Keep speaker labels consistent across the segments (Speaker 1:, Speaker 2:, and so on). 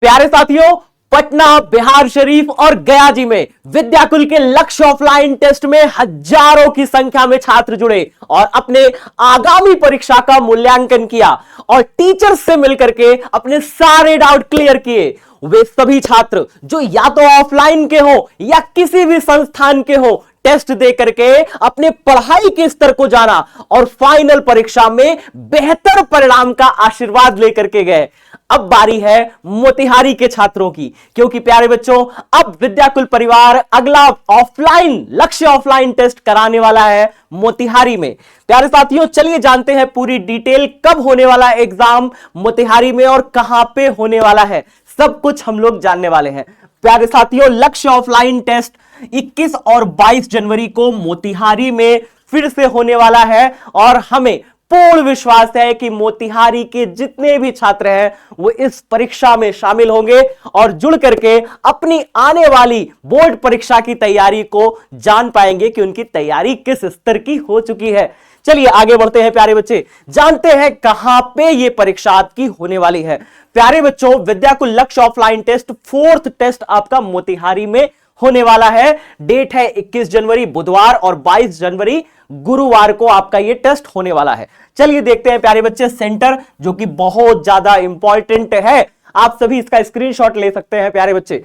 Speaker 1: प्यारे साथियों, पटना, बिहार शरीफ और गया जी में विद्याकुल के लक्ष्य ऑफलाइन टेस्ट में हजारों की संख्या में छात्र जुड़े और अपने आगामी परीक्षा का मूल्यांकन किया और टीचर्स से मिलकर के अपने सारे डाउट क्लियर किए। वे सभी छात्र जो या तो ऑफलाइन के हो या किसी भी संस्थान के हो, टेस्ट दे करके अपने पढ़ाई के स्तर को जाना और फाइनल परीक्षा में बेहतर परिणाम का आशीर्वाद लेकर के गए। अब बारी है मोतिहारी के छात्रों की, क्योंकि प्यारे बच्चों, अब विद्याकुल परिवार अगला ऑफलाइन लक्ष्य ऑफलाइन टेस्ट कराने वाला है मोतिहारी में। प्यारे साथियों, चलिए जानते हैं पूरी डिटेल, कब होने वाला एग्जाम मोतिहारी में और कहां पे होने वाला है, सब कुछ हम लोग जानने वाले हैं। प्यारे साथियों, लक्ष्य ऑफलाइन टेस्ट 21 और 22 जनवरी को मोतिहारी में फिर से होने वाला है और हमें पूर्ण विश्वास है कि मोतिहारी के जितने भी छात्र हैं वो इस परीक्षा में शामिल होंगे और जुड़ करके अपनी आने वाली बोर्ड परीक्षा की तैयारी को जान पाएंगे कि उनकी तैयारी किस स्तर की हो चुकी है। चलिए आगे बढ़ते हैं प्यारे बच्चे, जानते हैं कहां पे ये परीक्षा आपकी होने वाली है। प्यारे बच्चों, विद्याकुल लक्ष्य ऑफलाइन टेस्ट 4th टेस्ट आपका मोतिहारी में होने वाला है। डेट है 21 जनवरी बुधवार और 22 जनवरी गुरुवार को आपका ये टेस्ट होने वाला है। चलिए देखते हैं प्यारे बच्चे सेंटर, जो कि बहुत ज्यादा इंपॉर्टेंट है, आप सभी इसका स्क्रीनशॉट ले सकते हैं प्यारे बच्चे।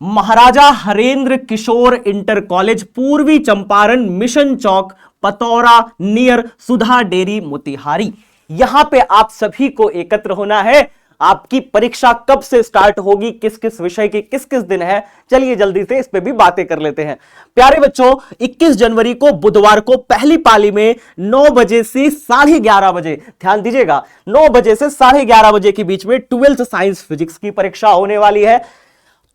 Speaker 1: महाराजा हरेंद्र किशोर इंटर कॉलेज, पूर्वी चंपारण, मिशन चौक, पतौरा नियर सुधा डेरी, मोतिहारी। यहां पे आप सभी को एकत्र होना है। आपकी परीक्षा कब से स्टार्ट होगी, किस किस विषय की किस किस दिन है, चलिए जल्दी से इस पे भी बातें कर लेते हैं। प्यारे बच्चों, 21 जनवरी को बुधवार को पहली पाली में 9 बजे से 11:30 बजे, ध्यान दीजिएगा, 9 बजे से 11:30 बजे के बीच में 12th साइंस फिजिक्स की परीक्षा होने वाली है,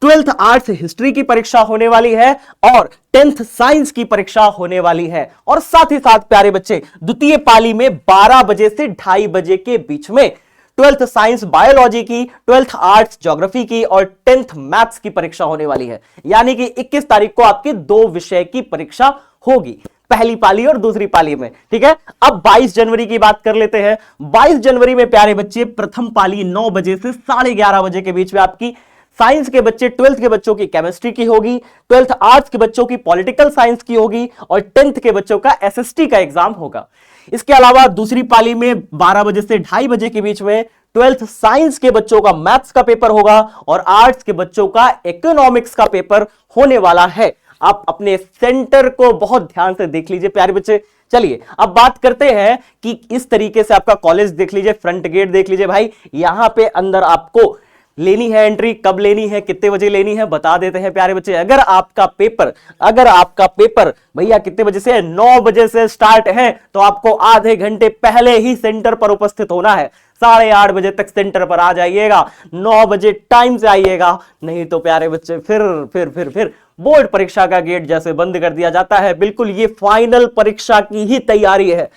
Speaker 1: 12th आर्ट्स हिस्ट्री की परीक्षा होने वाली है और 10th साइंस की परीक्षा होने वाली है। और साथ ही साथ प्यारे बच्चे, द्वितीय पाली में 12 बजे से 2:30 बजे के बीच में 12th साइंस बायोलॉजी की, 12th आर्ट्स ज्योग्राफी की और 10th मैथ्स की परीक्षा होने वाली है। यानी कि 21 तारीख को आपकी 2 विषय की परीक्षा होगी, पहली पाली और दूसरी पाली में, ठीक है। अब 22 जनवरी की बात कर लेते हैं। 22 जनवरी में प्यारे बच्चे, प्रथम पाली 9 बजे से 11:30 बजे के बीच में आपकी साइंस के बच्चे 12th के बच्चों की केमिस्ट्री की होगी, 12th आर्ट्स के बच्चों की पॉलिटिकल साइंस की होगी और 10th के बच्चों का एसएसटी का एग्जाम होगा। इसके अलावा दूसरी पाली में 12 बजे से 2:30 बजे के बीच में 12th साइंस के बच्चों का मैथ्स का पेपर होगा और आर्ट्स के बच्चों का इकोनॉमिक्स का पेपर होने वाला है। आप अपने सेंटर को बहुत ध्यान से देख लीजिए प्यारे बच्चे। चलिए अब बात करते हैं कि इस तरीके से आपका कॉलेज देख लीजिए, फ्रंट गेट देख लीजिए भाई। यहां पे अंदर आपको लेनी है एंट्री, कब लेनी है, कितने बजे लेनी है, बता देते हैं प्यारे बच्चे। अगर आपका पेपर भैया कितने बजे से, 9 बजे से स्टार्ट है, तो आपको आधे घंटे पहले ही सेंटर पर उपस्थित होना है। 8:30 बजे तक सेंटर पर आ जाइएगा, 9 बजे टाइम से आइएगा, नहीं तो प्यारे बच्चे फिर बोर्ड परीक्षा का गेट जैसे बंद कर दिया जाता है। बिल्कुल ये फाइनल परीक्षा की ही तैयारी है,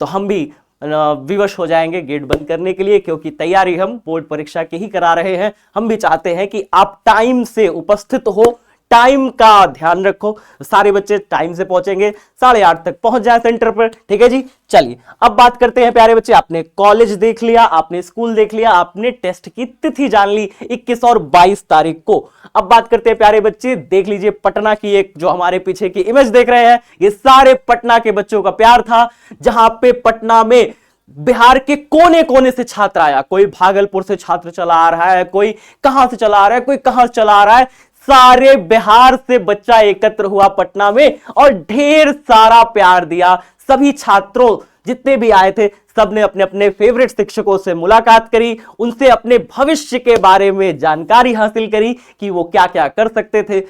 Speaker 1: तो हम भी विवश हो जाएंगे गेट बंद करने के लिए, क्योंकि तैयारी हम बोर्ड परीक्षा की ही करा रहे हैं। हम भी चाहते हैं कि आप टाइम से उपस्थित हो, टाइम का ध्यान रखो, सारे बच्चे टाइम से पहुंचेंगे, 8:30 तक पहुंच जाए सेंटर पर, ठीक है जी। चलिए अब बात करते हैं प्यारे बच्चे, आपने कॉलेज देख लिया, आपने स्कूल देख लिया, आपने टेस्ट की तिथि जान ली 21 और 22 तारीख को। अब बात करते हैं प्यारे बच्चे, देख लीजिए पटना की एक जो हमारे पीछे की इमेज देख रहे हैं, ये सारे पटना के बच्चों का प्यार था, जहां पे पटना में बिहार के कोने कोने से छात्र आया। कोई भागलपुर से छात्र चला आ रहा है, कोई कहां से चला आ रहा है, कोई कहां से चला आ रहा है, सारे बिहार से बच्चा एकत्र हुआ पटना में और ढेर सारा प्यार दिया। सभी छात्रों जितने भी आए थे, सबने अपने अपने फेवरेट शिक्षकों से मुलाकात करी, उनसे अपने भविष्य के बारे में जानकारी हासिल करी कि वो क्या क्या कर सकते थे।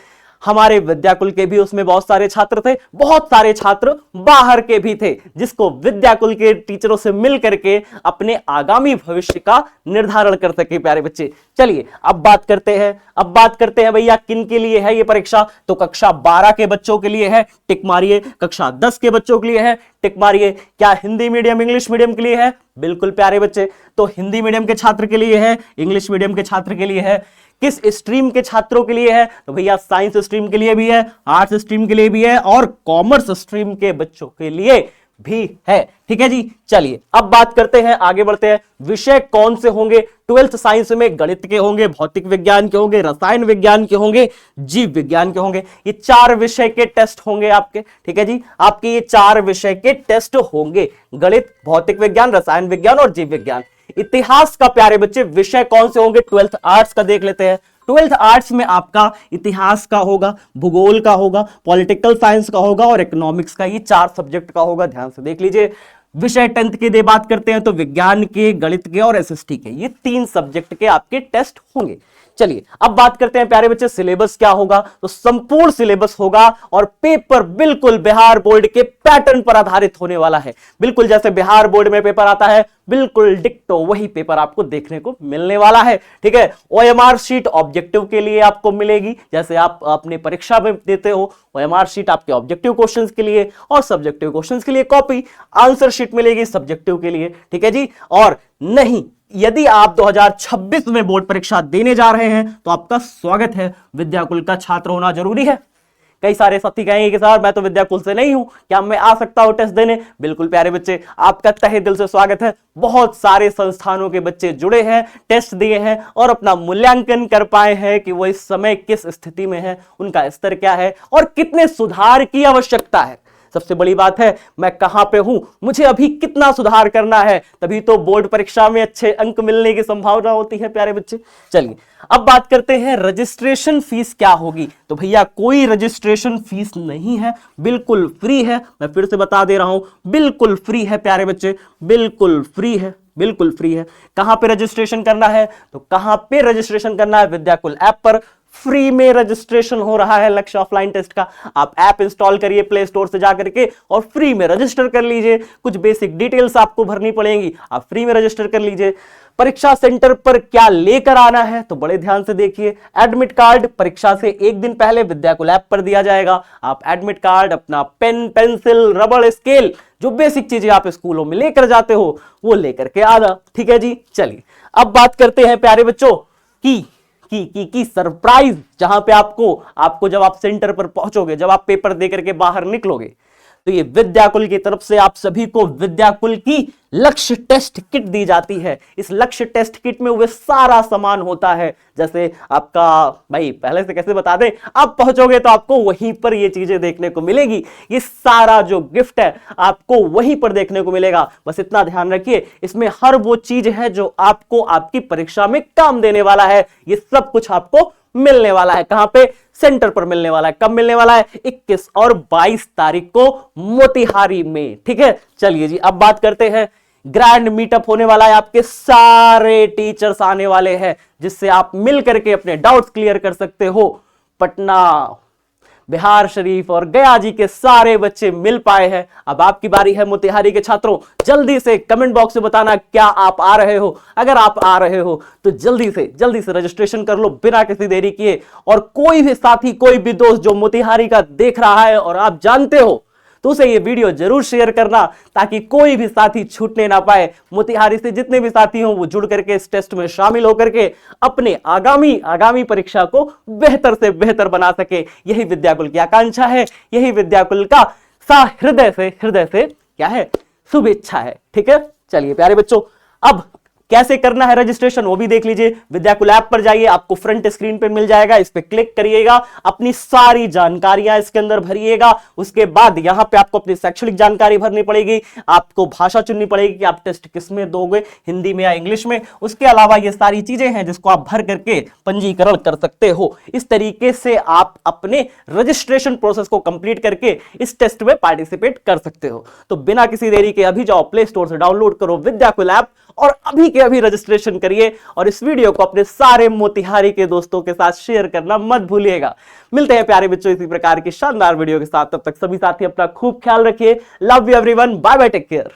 Speaker 1: हमारे विद्याकुल के भी उसमें बहुत सारे छात्र थे, बहुत सारे छात्र बाहर के भी थे, जिसको विद्याकुल के टीचरों से मिल करके अपने आगामी भविष्य का निर्धारण कर सके प्यारे बच्चे। चलिए अब बात करते हैं भैया किन के लिए है ये परीक्षा। तो कक्षा 12 के बच्चों के लिए है, टिक मारिए। कक्षा 10 के बच्चों के लिए है, टिक मारिए। क्या हिंदी मीडियम इंग्लिश मीडियम के लिए है? बिल्कुल प्यारे बच्चे, तो हिंदी मीडियम के छात्र के लिए है, इंग्लिश मीडियम के छात्र के लिए है। किस स्ट्रीम के छात्रों के लिए है? तो भैया साइंस स्ट्रीम के लिए भी है, आर्ट्स स्ट्रीम के लिए भी है और कॉमर्स स्ट्रीम के बच्चों के लिए भी है। ठीक है जी, चलिए अब बात करते हैं, आगे बढ़ते हैं। विषय कौन से होंगे? 12th साइंस में गणित के होंगे, भौतिक विज्ञान के होंगे, रसायन विज्ञान के होंगे, जीव विज्ञान के होंगे। ये 4 विषय के टेस्ट होंगे आपके। ठीक है जी, आपके ये 4 विषय के टेस्ट होंगे, गणित, भौतिक विज्ञान, रसायन विज्ञान और जीव विज्ञान। इतिहास का प्यारे बच्चे विषय कौन से होंगे? 12th आर्ट्स का देख लेते हैं। 12th आर्ट्स में आपका इतिहास का होगा, भूगोल का होगा, पॉलिटिकल साइंस का होगा और इकोनॉमिक्स का। ये 4 सब्जेक्ट का होगा, ध्यान से देख लीजिए। विषय 10th के दे बात करते हैं तो विज्ञान के, गणित के और एसएसटी के, ये 3 सब्जेक्ट के आपके टेस्ट होंगे। चलिए अब बात करते हैं प्यारे बच्चे, सिलेबस क्या होगा? तो संपूर्ण सिलेबस होगा और पेपर बिल्कुल बिहार बोर्ड के पैटर्न पर आधारित होने वाला है। बिल्कुल जैसे बिहार बोर्ड में पेपर आता है, बिल्कुल डिक्टो वही पेपर आपको देखने को मिलने वाला है। ठीक है, ओएमआर शीट ऑब्जेक्टिव के लिए आपको मिलेगी, जैसे आप अपनी परीक्षा में देते हो ओएमआर शीट आपके ऑब्जेक्टिव क्वेश्चंस के लिए, और सब्जेक्टिव क्वेश्चंस के लिए कॉपी आंसर शीट मिलेगी सब्जेक्टिव के लिए। ठीक है जी, और नहीं, यदि आप 2026 में बोर्ड परीक्षा देने जा रहे हैं तो आपका स्वागत है, विद्याकुल का छात्र होना जरूरी है। कई सारे साथी कहेंगे कि सर मैं तो विद्याकुल से नहीं हूं, क्या मैं आ सकता हूं टेस्ट देने? बिल्कुल प्यारे बच्चे, आपका तहे दिल से स्वागत है। बहुत सारे संस्थानों के बच्चे जुड़े हैं, टेस्ट दिए हैं और अपना मूल्यांकन कर पाए हैं कि वो इस समय किस स्थिति में है, उनका स्तर क्या है और कितने सुधार की आवश्यकता है। सबसे बड़ी बात है, मैं कहां पे हूं, मुझे अभी कितना सुधार करना है, तभी तो बोर्ड परीक्षा में अच्छे अंक मिलने की संभावना होती है प्यारे बच्चे। चलिए अब बात करते हैं रजिस्ट्रेशन फीस क्या होगी। तो भैया कोई रजिस्ट्रेशन फीस नहीं है, बिल्कुल फ्री है। मैं फिर से बता दे रहा हूं, बिल्कुल फ्री है प्यारे बच्चे, बिल्कुल फ्री है, बिल्कुल फ्री है। कहां पे रजिस्ट्रेशन करना है? तो कहां पे रजिस्ट्रेशन करना है? विद्याकुल ऐप पर फ्री में रजिस्ट्रेशन हो रहा है लक्ष्य ऑफलाइन टेस्ट का। आप ऐप इंस्टॉल करिए प्ले स्टोर से जाकर के और फ्री में रजिस्टर कर लीजिए। कुछ बेसिक डिटेल्स आपको भरनी पड़ेंगी, आप फ्री में रजिस्टर कर लीजिए। परीक्षा सेंटर पर क्या लेकर आना है? तो बड़े ध्यान से देखिए, एडमिट कार्ड परीक्षा से एक दिन पहले विद्याकुल ऐप पर दिया जाएगा। आप एडमिट कार्ड, अपना पेन, पेंसिल, रबड़, स्केल, जो बेसिक चीजें आप स्कूलों में लेकर जाते हो वो लेकर के आना। ठीक है जी, चलिए अब बात करते हैं प्यारे बच्चों की सरप्राइज, जहां पे आपको जब आप सेंटर पर पहुंचोगे, जब आप पेपर देकर के बाहर निकलोगे, तो ये विद्याकुल की तरफ से आप सभी को विद्याकुल की लक्ष्य टेस्ट किट दी जाती है। इस लक्ष्य टेस्ट किट में वो सारा सामान होता है, जैसे आपका, भाई पहले से कैसे बता दें, आप पहुंचोगे तो आपको वहीं पर ये चीजें देखने को मिलेगी। ये सारा जो गिफ्ट है आपको वहीं पर देखने को मिलेगा। बस इतना ध्यान रखिए, इसमें हर वो चीज है जो आपको आपकी परीक्षा में काम देने वाला है। ये सब कुछ आपको मिलने वाला है। कहां पे? सेंटर पर मिलने वाला है। कब मिलने वाला है? 21 और 22 तारीख को मोतिहारी में। ठीक है, चलिए जी अब बात करते हैं। ग्रैंड मीटअप होने वाला है, आपके सारे टीचर्स आने वाले हैं, जिससे आप मिल करके अपने डाउट्स क्लियर कर सकते हो। पटना, बिहार शरीफ और गया जी के सारे बच्चे मिल पाए हैं। अब आपकी बारी है मोतिहारी के छात्रों, जल्दी से कमेंट बॉक्स में बताना क्या आप आ रहे हो। अगर आप आ रहे हो तो जल्दी से रजिस्ट्रेशन कर लो बिना किसी देरी किए। और कोई भी साथी, कोई भी दोस्त जो मोतिहारी का देख रहा है और आप जानते हो, तो उसे ये वीडियो जरूर शेयर करना, ताकि कोई भी साथी छूटने ना पाए। मोतिहारी से जितने भी साथी हों वो जुड़ करके इस टेस्ट में शामिल होकर के अपने आगामी परीक्षा को बेहतर से बेहतर बना सके। यही विद्याकुल की आकांक्षा है, यही विद्याकुल का हृदय से क्या है, शुभेच्छा है। ठीक है, चलिए प्यारे बच्चों, अब कैसे करना है रजिस्ट्रेशन वो भी देख लीजिए। विद्याकुल ऐप पर जाइए, आपको फ्रंट स्क्रीन पे मिल जाएगा, इस पे क्लिक करिएगा, अपनी सारी जानकारियां इसके अंदर भरिएगा। उसके बाद यहां पे आपको अपनी शैक्षणिक जानकारी भरनी पड़ेगी, आपको भाषा चुननी पड़ेगी कि आप टेस्ट किस में दोगे, हिंदी में या इंग्लिश में। उसके अलावा ये सारी चीजें हैं जिसको आप भर करके पंजीकरण कर सकते हो। इस तरीके से आप अपने रजिस्ट्रेशन प्रोसेस को कंप्लीट करके इस टेस्ट में पार्टिसिपेट कर सकते हो। तो बिना किसी देरी के अभी जाओ प्ले स्टोर से डाउनलोड करो विद्याकुल ऐप और अभी के अभी रजिस्ट्रेशन करिए। और इस वीडियो को अपने सारे मोतिहारी के दोस्तों के साथ शेयर करना मत भूलिएगा। मिलते हैं प्यारे बच्चों इसी प्रकार की शानदार वीडियो के साथ, तब तक सभी साथी अपना खूब ख्याल रखिए। Love you everyone, bye bye, take care.